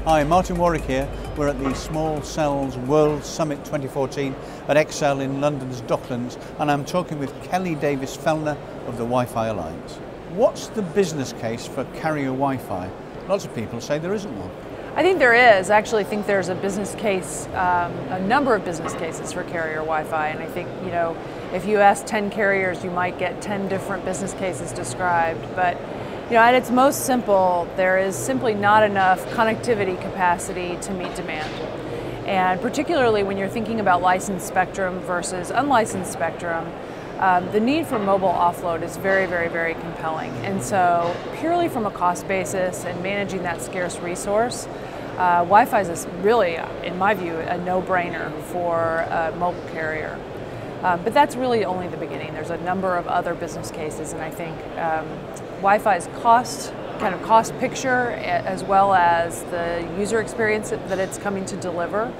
Hi, Martin Warwick here. We're at the Small Cells World Summit 2014 at Excel in London's Docklands, and I'm talking with Kelly Davis Felner of the Wi-Fi Alliance. What's the business case for carrier Wi-Fi? Lots of people say there isn't one. I think there is. I actually think there's a business case, a number of business cases for carrier Wi-Fi, and I think, if you ask 10 carriers, you might get 10 different business cases described. But at its most simple, there is simply not enough connectivity capacity to meet demand. And particularly when you're thinking about licensed spectrum versus unlicensed spectrum, the need for mobile offload is very, very, very compelling. And so purely from a cost basis and managing that scarce resource, Wi-Fi is really, in my view, a no-brainer for a mobile carrier. But that's really only the beginning. There's a number of other business cases, and I think Wi-Fi's cost picture, as well as the user experience that it's coming to deliver,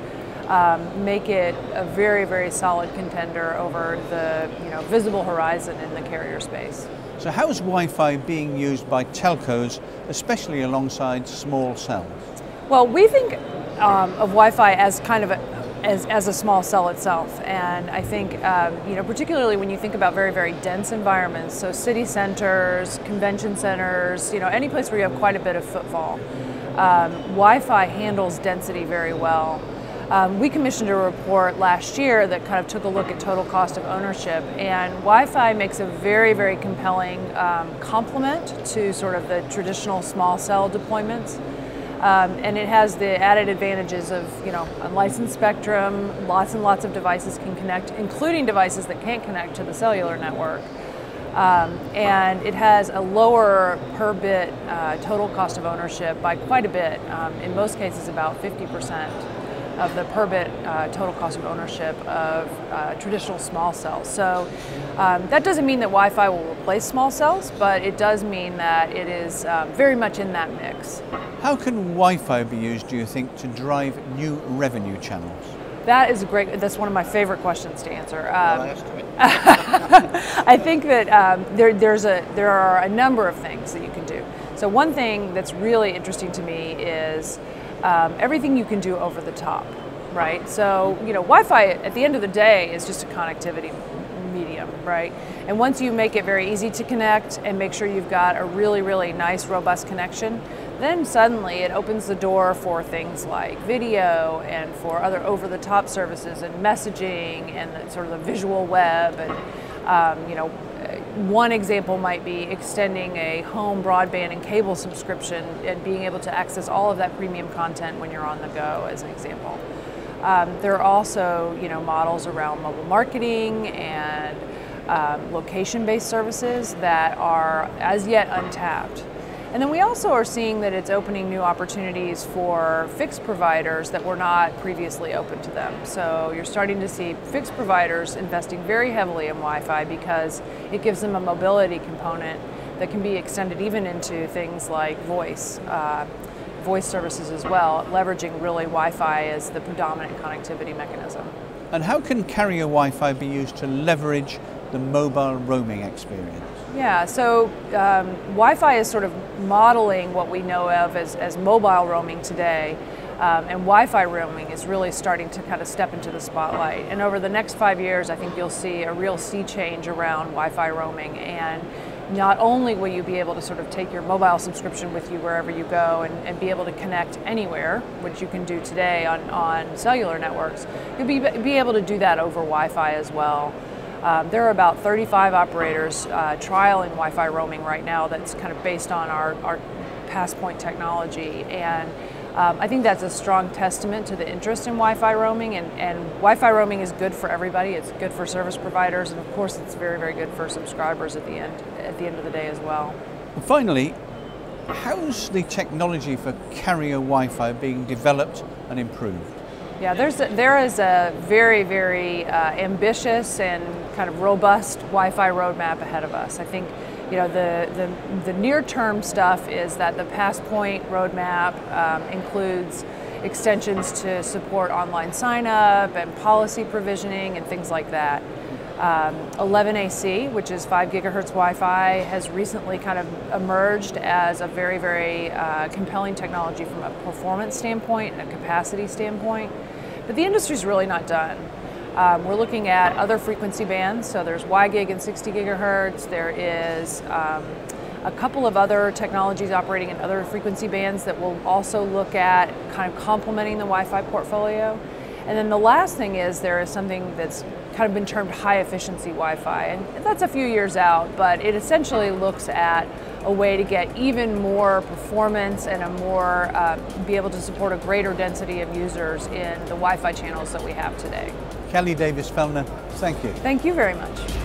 make it a very, very solid contender over the visible horizon in the carrier space. So how is Wi-Fi being used by telcos, especially alongside small cells? Well, we think of Wi-Fi as kind of as a small cell itself, and I think particularly when you think about very, very dense environments, so city centers, convention centers, any place where you have quite a bit of footfall, Wi-Fi handles density very well. We commissioned a report last year that kind of took a look at total cost of ownership, and Wi-Fi makes a very, very compelling complement to sort of the traditional small cell deployments. And it has the added advantages of, unlicensed spectrum, lots and lots of devices can connect, including devices that can't connect to the cellular network. And it has a lower per bit total cost of ownership by quite a bit, in most cases about 50% of the per bit total cost of ownership of traditional small cells. So that doesn't mean that Wi-Fi will replace small cells, but it does mean that it is very much in that mix. How can Wi-Fi be used, do you think, to drive new revenue channels? That's one of my favorite questions to answer. Well, I asked it. I think that there are a number of things that you can do. So one thing that's really interesting to me is everything you can do over the top, right? So, Wi-Fi at the end of the day is just a connectivity medium, right? And once you make it very easy to connect and make sure you've got a really, really nice, robust connection, then suddenly it opens the door for things like video and for other over-the-top services and messaging and sort of the visual web. And one example might be extending a home broadband and cable subscription and being able to access all of that premium content when you're on the go, as an example. There are also, models around mobile marketing and location-based services that are as yet untapped. And then we also are seeing that it's opening new opportunities for fixed providers that were not previously open to them. So you're starting to see fixed providers investing very heavily in Wi-Fi because it gives them a mobility component that can be extended even into things like voice services as well, leveraging really Wi-Fi as the predominant connectivity mechanism. And how can carrier Wi-Fi be used to leverage the mobile roaming experience? Yeah, so Wi-Fi is sort of modeling what we know of as mobile roaming today, and Wi-Fi roaming is really starting to kind of step into the spotlight. And over the next 5 years, I think you'll see a real sea change around Wi-Fi roaming, and not only will you be able to sort of take your mobile subscription with you wherever you go and be able to connect anywhere, which you can do today on cellular networks, you'll be able to do that over Wi-Fi as well. There are about 35 operators trialing Wi-Fi roaming right now that's kind of based on our Passpoint technology, and I think that's a strong testament to the interest in Wi-Fi roaming, and Wi-Fi roaming is good for everybody. It's good for service providers, and of course it's very, very good for subscribers at the end of the day as well. Finally, how's the technology for carrier Wi-Fi being developed and improved? Yeah, there is a very, very ambitious and kind of robust Wi-Fi roadmap ahead of us. I think the near-term stuff is that the Passpoint roadmap includes extensions to support online sign-up and policy provisioning and things like that. 11AC, which is 5 gigahertz Wi-Fi, has recently kind of emerged as a very, very compelling technology from a performance standpoint and a capacity standpoint. But the industry's really not done. We're looking at other frequency bands, so there's WiGig and 60 gigahertz. There is a couple of other technologies operating in other frequency bands that we'll also look at kind of complementing the Wi-Fi portfolio. And then the last thing is there is something that's kind of been termed high efficiency Wi-Fi, and that's a few years out, but it essentially looks at a way to get even more performance and a more, be able to support a greater density of users in the Wi-Fi channels that we have today. Kelly Davis Felner, thank you. Thank you very much.